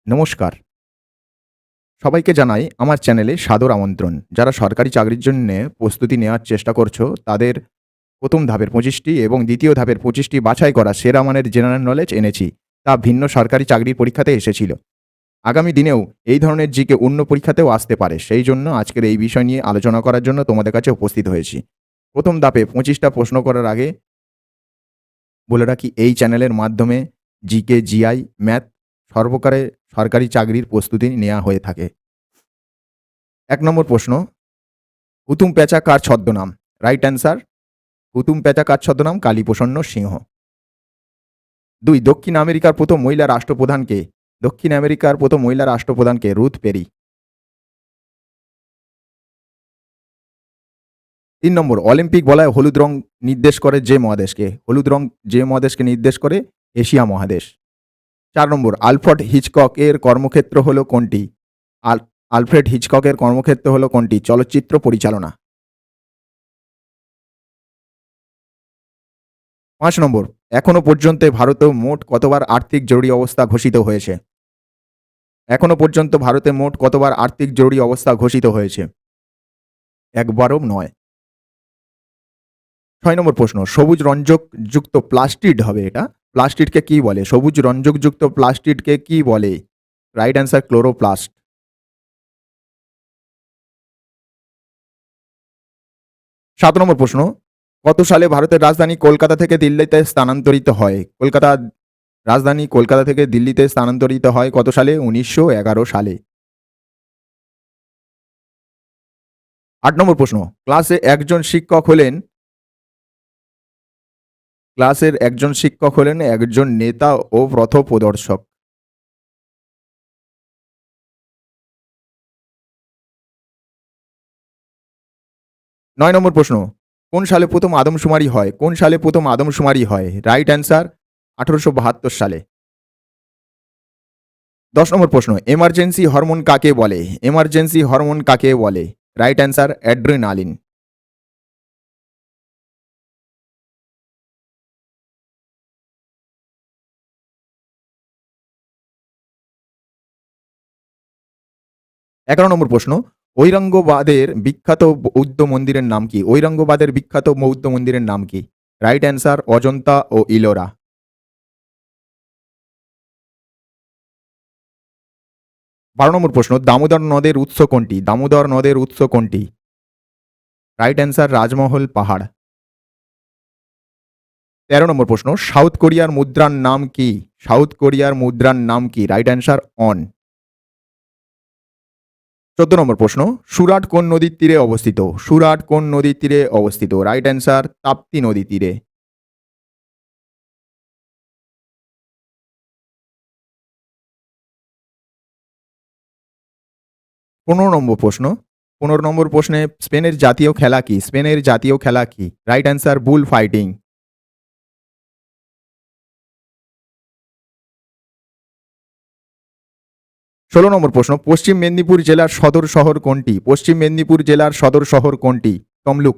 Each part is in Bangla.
নমস্কার। সবাইকে জানাই আমার চ্যানেলে সাদর আমন্ত্রণ। যারা সরকারি চাকরির জন্যে প্রস্তুতি নেওয়ার চেষ্টা করছো, তাদের ১ম ধাপের ২৫টি এবং ২য় ধাপের ২৫টি বাছাই করা সেরা মানের জেনারেল নলেজ এনেছি। তা ভিন্ন সরকারি চাকরির পরীক্ষাতে এসেছিল। আগামী দিনেও এই ধরনের জিকে অন্য পরীক্ষাতেও আসতে পারে। সেই জন্য আজকের এই বিষয় নিয়ে আলোচনা করার জন্য তোমাদের কাছে উপস্থিত হয়েছি। ১ম ধাপে ২৫টা প্রশ্ন করার আগে বলে রাখি, এই চ্যানেলের মাধ্যমে জিকে, জিআই, ম্যাথ সর্বকারে সরকারি চাকরির প্রস্তুতি নেওয়া হয়ে থাকে। ১ নম্বর প্রশ্ন, হুতুম প্যাঁচা কার ছদ্মনাম? রাইট অ্যান্সার, হুতুম প্যাঁচা কার ছদ্মনাম? কালীপ্রসন্ন সিংহ। ২, দক্ষিণ আমেরিকার প্রথম মহিলা রাষ্ট্রপ্রধান কে? দক্ষিণ আমেরিকার প্রথম মহিলা রাষ্ট্রপ্রধান কে? Ruth Perry. ৩ নম্বর, অলিম্পিক বলয় হলুদ রং নির্দেশ করে যে মহাদেশকে? হলুদ রং যে মহাদেশকে নির্দেশ করে? এশিয়া মহাদেশ। ৪ নম্বর, আলফ্রেড হিচকক এর কর্মক্ষেত্র হল কোনটি? আলফ্রেড হিচককের কর্মক্ষেত্র হল কোনটি? চলচ্চিত্র পরিচালনা। ৫ নম্বর, এখনো পর্যন্ত ভারতে মোট কতবার আর্থিক জরুরি অবস্থা ঘোষিত হয়েছে? এখনো পর্যন্ত ভারতে মোট কতবার আর্থিক জরুরি অবস্থা ঘোষিত হয়েছে? একবারও নয়। ৬ নম্বর প্রশ্ন, সবুজ রঞ্জক যুক্ত প্লাস্টিড হবে এটা। প্লাস্টিডকে কি বলে? সবুজ রঞ্জক যুক্ত প্লাস্টিডকে কি বলে? Right answer, chloroplast. ৭ নম্বর প্রশ্ন, কত সালে ভারতের রাজধানী কলকাতা থেকে দিল্লিতে স্থানান্তরিত হয়? রাজধানী কলকাতা থেকে দিল্লিতে স্থানান্তরিত হয় কত সালে? ১৯১১ সালে। ৮ নম্বর প্রশ্ন, ক্লাসের একজন শিক্ষক হলেন একজন নেতা ও পথপ্রদর্শক। ৯ নম্বর প্রশ্ন, কোন সালে প্রথম আদমশুমারি হয়? কোন সালে প্রথম আদমশুমারি হয়? রাইট অ্যান্সার, ১৮৭২ সালে। ১০ নম্বর প্রশ্ন, এমার্জেন্সি হরমোন কাকে বলে? এমার্জেন্সি হরমোন কাকে বলে? Right answer, adrenaline. ১১ নম্বর প্রশ্ন, ঔরঙ্গাবাদের বিখ্যাত বৌদ্ধ মন্দিরের নাম কি? ঔরঙ্গাবাদের বিখ্যাত বৌদ্ধ মন্দিরের নাম কি? রাইট অ্যান্সার, অজন্তা ও ইলোরা। ১২ নম্বর প্রশ্ন, দামোদর নদের উৎস কোনটি? দামোদর নদের উৎস কোনটি? রাইট অ্যান্সার, রাজমহল পাহাড়। ১৩ নম্বর প্রশ্ন, সাউথ কোরিয়ার মুদ্রার নাম কি? সাউথ কোরিয়ার মুদ্রার নাম কি? Right answer, on. ১৪ নম্বর প্রশ্ন, সুরাট কোন নদীর তীরে অবস্থিত? সুরাট কোন নদীর তীরে অবস্থিত? রাইট অ্যান্সার, তাপ্তি নদীর তীরে। ১৫ নম্বর প্রশ্ন, ১৫ নম্বর প্রশ্নে স্পেনের জাতীয় খেলা কি? স্পেনের জাতীয় খেলা কি? রাইট অ্যান্সার, বুল ফাইটিং। ১৬ নম্বর প্রশ্ন, পশ্চিম মেদিনীপুর জেলার সদর শহর কোনটি? পশ্চিম মেদিনীপুর জেলার সদর শহর কোনটি? তমলুক।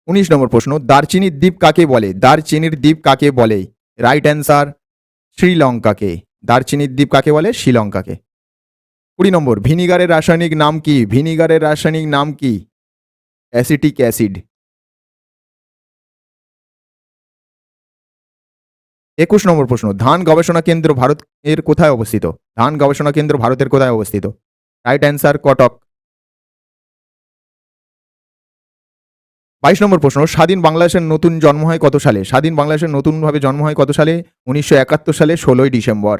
১৯ নম্বর প্রশ্ন, দারচিনির দ্বীপ কাকে বলে? দারচিনির দ্বীপ কাকে বলে? Right answer, শ্রীলঙ্কাকে। দারচিনির দ্বীপ কাকে বলে? শ্রীলঙ্কাকে। ২০ নম্বর, ভিনিগারের রাসায়নিক নাম কি? ভিনিগারের রাসায়নিক নাম কি? Acetic acid. ২১ নম্বর প্রশ্ন, ধান গবেষণা কেন্দ্র ভারতের কোথায় অবস্থিত? ধান গবেষণা কেন্দ্র ভারতের কোথায় অবস্থিত? Right answer, Cuttack. ২২ নম্বর প্রশ্ন, স্বাধীন বাংলাদেশের নতুন জন্ম হয় কত সালে? স্বাধীন বাংলাদেশের নতুনভাবে জন্ম হয় কত সালে? ১৯৭১ সালে ১৬ই ডিসেম্বর।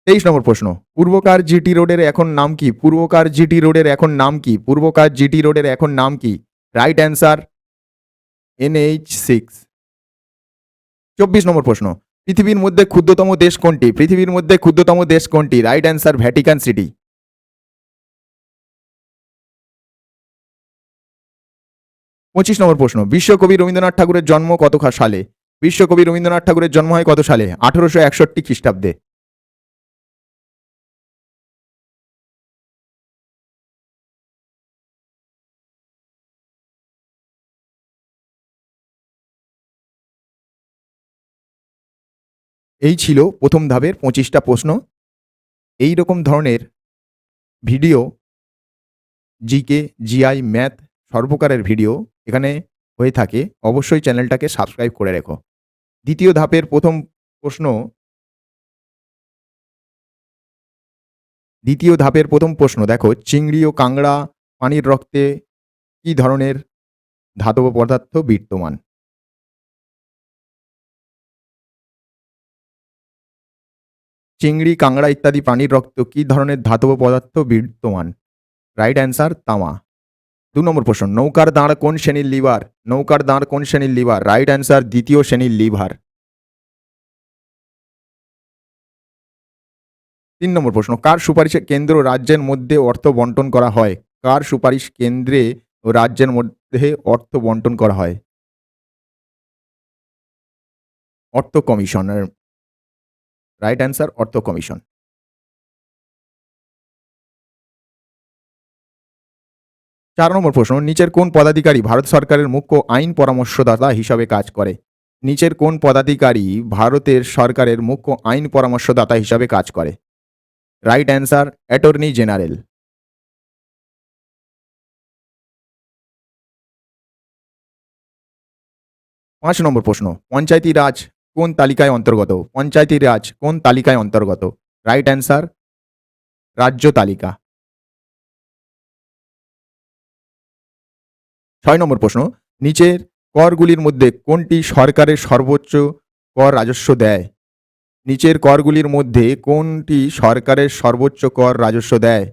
২৩ নম্বর প্রশ্ন, পূর্বকার জিটি রোডের এখন নাম কি? পূর্বকার জিটি রোডের এখন নাম কি? পূর্বকার জিটি রোডের এখন নাম কি? Right answer, NH6। ২৪ নম্বর প্রশ্ন, পৃথিবীর মধ্যে ক্ষুদ্রতম দেশ কোনটি? পৃথিবীর মধ্যে ক্ষুদ্রতম দেশ কোনটি? Right answer, Vatican city. 25 নম্বর প্রশ্ন, বিশ্বকবি রবীন্দ্রনাথ ঠাকুরের জন্ম কত সালে? বিশ্বকবি রবীন্দ্রনাথ ঠাকুরের জন্ম হয় কত সালে? 1861 খ্রিস্টাব্দে। এই ছিল প্রথম ধাপের 25টা প্রশ্ন। এই রকম ধরনের ভিডিও, জিকে, জিআই, ম্যাথ সর্বপ্রকারের ভিডিও এখানে হয়ে থাকে। অবশ্যই চ্যানেলটাকে সাবস্ক্রাইব করে রেখো। দ্বিতীয় ধাপের প্রথম প্রশ্ন, দেখো, চিংড়ি ও কাংড়া পানির রক্তে কি ধরনের ধাতব পদার্থ বিদ্যমান? চিংড়ি, কাংড়া ইত্যাদি প্রাণীর রক্ত কি ধরনের ধাতব পদার্থ বিদ্যমান? রাইট অ্যান্সার তামা। 2 নম্বর প্রশ্ন, নৌকার দাঁড় কোন শ্রেণীর লিভার? নৌকার দাঁড় কোন শ্রেণীর লিভার? রাইট অ্যান্সার দ্বিতীয় শ্রেণীর লিভার। 3 নম্বর প্রশ্ন, কার সুপারিশে কেন্দ্র ও রাজ্যের মধ্যে অর্থ বন্টন করা হয়? কার সুপারিশ কেন্দ্রে ও রাজ্যের মধ্যে অর্থ বন্টন করা হয়? অর্থ কমিশনের। রাইট অ্যান্সার অর্থ কমিশন। 4 নম্বর প্রশ্ন, নিচের কোন পদাধিকারী ভারত সরকারের মুখ্য আইন পরামর্শদাতা হিসাবে কাজ করে? নিচের কোন পদাধিকারী ভারতের সরকারের মুখ্য আইন পরামর্শদাতা হিসাবে কাজ করে? Right answer attorney general. 5 নম্বর প্রশ্ন, পঞ্চায়েতি রাজ কোন তালিকায় অন্তর্গত? পঞ্চায়েতি রাজ কোন তালিকায় অন্তর্গত? রাইট অ্যান্সার রাজ্য তালিকা। 6 নম্বর প্রশ্ন, নিচের করগুলির মধ্যে কোনটি সরকারের সর্বোচ্চ কর রাজস্ব দেয়? নিচের করগুলির মধ্যে কোনটি সরকারের সর্বোচ্চ কর রাজস্ব দেয়?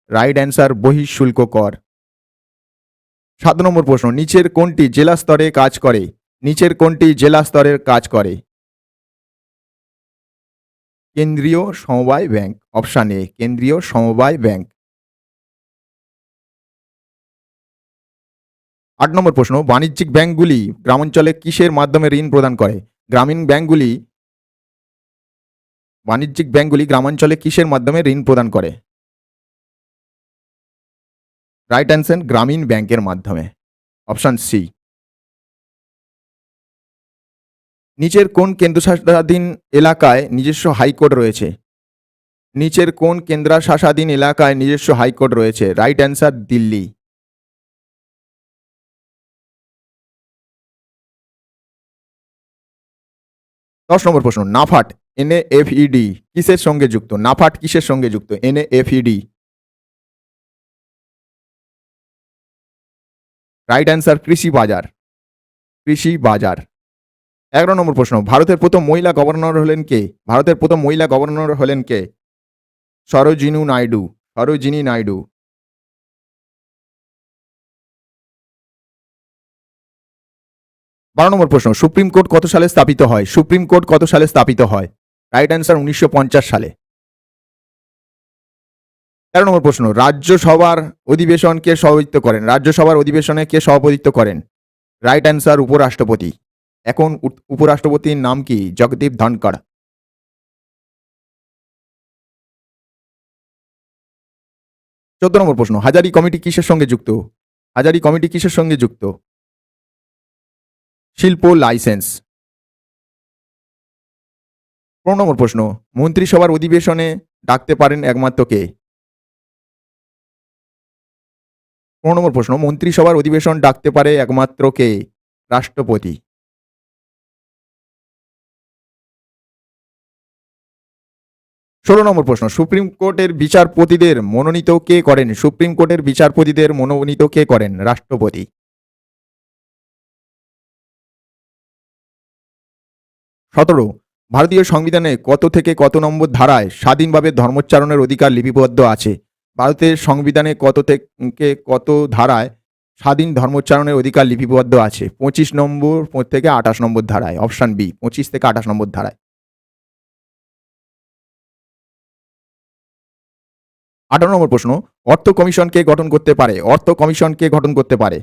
রাইট অ্যান্সার বহিঃশুল্ক কর। 7 নম্বর প্রশ্ন, নিচের কোনটি জেলা স্তরে কাজ করে? নিচের কোনটি জেলা স্তরের কাজ করে? কেন্দ্রীয় সমবায় ব্যাংক। অপশান এ কেন্দ্রীয় সমবায় ব্যাংক। 8 নম্বর প্রশ্ন, বাণিজ্যিক ব্যাংকগুলি গ্রামাঞ্চলে কিসের মাধ্যমে ঋণ প্রদান করে? বাণিজ্যিক ব্যাংকগুলি গ্রামাঞ্চলে কিসের মাধ্যমে ঋণ প্রদান করে? রাইট অ্যান্সার গ্রামীণ ব্যাংকের মাধ্যমে। Option C. নিচের কোন কেন্দ্রশাসিত এলাকায় নিজস্ব হাইকোর্ট রয়েছে? নিচের কোন কেন্দ্রশাসিত এলাকায় নিজস্ব হাইকোর্ট রয়েছে? Right answer Delhi. 10 নম্বর প্রশ্ন, নাফাট NAFED কিসের সঙ্গে যুক্ত? নাফাট কিসের সঙ্গে যুক্ত? NAFED। রাইট অ্যান্সার কৃষি বাজার। কৃষি বাজার। 11 নম্বর প্রশ্ন, ভারতের প্রথম মহিলা গভর্নর হলেন কে? ভারতের প্রথম মহিলা গভর্নর হলেন কে? সরোজিনী নাইডু। সরোজিনী নাইডু। 12 নম্বর প্রশ্ন, সুপ্রিম কোর্ট কত সালে স্থাপিত হয়? সুপ্রিম কোর্ট কত সালে স্থাপিত হয়? রাইট অ্যান্সার 1950 সালে। 13 নম্বর প্রশ্ন, রাজ্যসভার অধিবেশন কে সভাপতিত্ব করেন? রাজ্যসভার অধিবেশনে কে সভাপতিত্ব করেন? রাইট অ্যান্সার উপরাষ্ট্রপতি। এখন উপরাষ্ট্রপতির নাম কি? জগদীপ ধনখড়। 14 নম্বর প্রশ্ন, হাজারি কমিটি কিসের সঙ্গে যুক্ত? হাজারি কমিটি কিসের সঙ্গে যুক্ত? শিল্প লাইসেন্স। 15 নম্বর প্রশ্ন, মন্ত্রিসভার অধিবেশনে ডাকতে পারেন একমাত্র কে? 15 নম্বর প্রশ্ন, মন্ত্রিসভার অধিবেশন ডাকতে পারে একমাত্র কে? রাষ্ট্রপতি। 16 নম্বর প্রশ্ন, সুপ্রিম কোর্টের বিচারপতিদের মনোনীত কে করেন? সুপ্রিম কোর্টের বিচারপতিদের মনোনীত কে করেন? রাষ্ট্রপতি। 17, ভারতীয় সংবিধানে কত থেকে কত নম্বর ধারায় স্বাধীনভাবে ধর্মোচ্চারণের অধিকার লিপিবদ্ধ আছে? ভারতের সংবিধানে কত থেকে কত ধারায় স্বাধীন ধর্মোচ্চারণের অধিকার লিপিবদ্ধ আছে? 25 নম্বর থেকে 28 নম্বর ধারায়। অপশান বি 25 থেকে 28 নম্বর ধারায়। 18 নম্বর প্রশ্ন, অর্থ কমিশন কে গঠন করতে পারে? অর্থ কমিশন কে গঠন করতে পারে?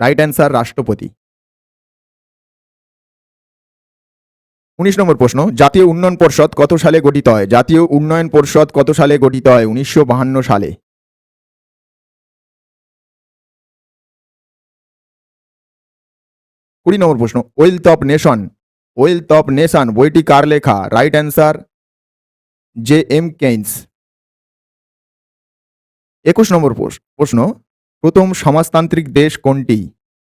রাইট অ্যান্সার রাষ্ট্রপতি। 19 নম্বর প্রশ্ন, জাতীয় উন্নয়ন পর্ষদ কত সালে গঠিত হয়? জাতীয় উন্নয়ন পরিষদ কত সালে গঠিত হয়? 1952 সালে। 20 নম্বর প্রশ্ন, ওয়েলথ অফ নেশন বইটি কার লেখা? Right answer J.M. কেইন্স। 21 নম্বর প্রশ্ন, প্রথম সমাজতান্ত্রিক দেশ কোনটি?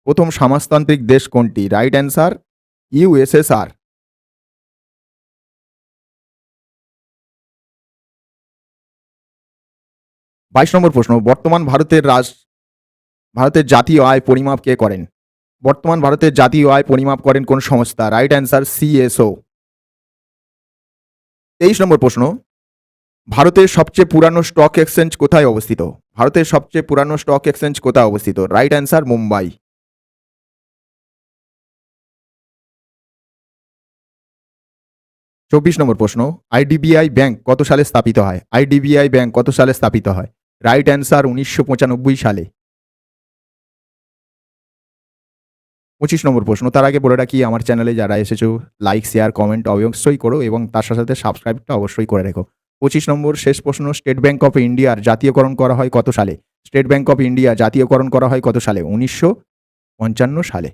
প্রথম সমাজতান্ত্রিক দেশ কোনটি? Right answer USSR। 22 নম্বর প্রশ্ন, বর্তমান ভারতের জাতীয় আয় পরিমাপ কে করেন? বর্তমান ভারতের জাতীয় আয় পরিমাপ করেন কোন সংস্থা? Right answer CSO। 23 নম্বর প্রশ্ন, ভারতের সবচেয়ে পুরানো স্টক এক্সচেঞ্জ কোথায় অবস্থিত? ভারতের সবচেয়ে পুরানো স্টক এক্সচেঞ্জ কোথায় অবস্থিত? Right answer Mumbai. 24 নম্বর প্রশ্ন, IDBI ব্যাংক কত সালে স্থাপিত হয়? IDBI ব্যাংক কত সালে স্থাপিত হয়? রাইট অ্যান্সার 1995 সালে। 25 নম্বর প্রশ্ন, তার আগে বলে রাখি আমার চ্যানেলে যারা এসেছো লাইক শেয়ার কমেন্ট অবশ্যই করো এবং তার সাথে সাথে সাবস্ক্রাইবটা অবশ্যই করে রেখো। 25 নম্বর শেষ প্রশ্ন, স্টেট ব্যাংক অফ ইন্ডিয়ার জাতীয়করণ করা হয় কত সালে? স্টেট ব্যাংক অফ ইন্ডিয়া জাতীয়করণ করা হয় কত সালে? 1955 সালে।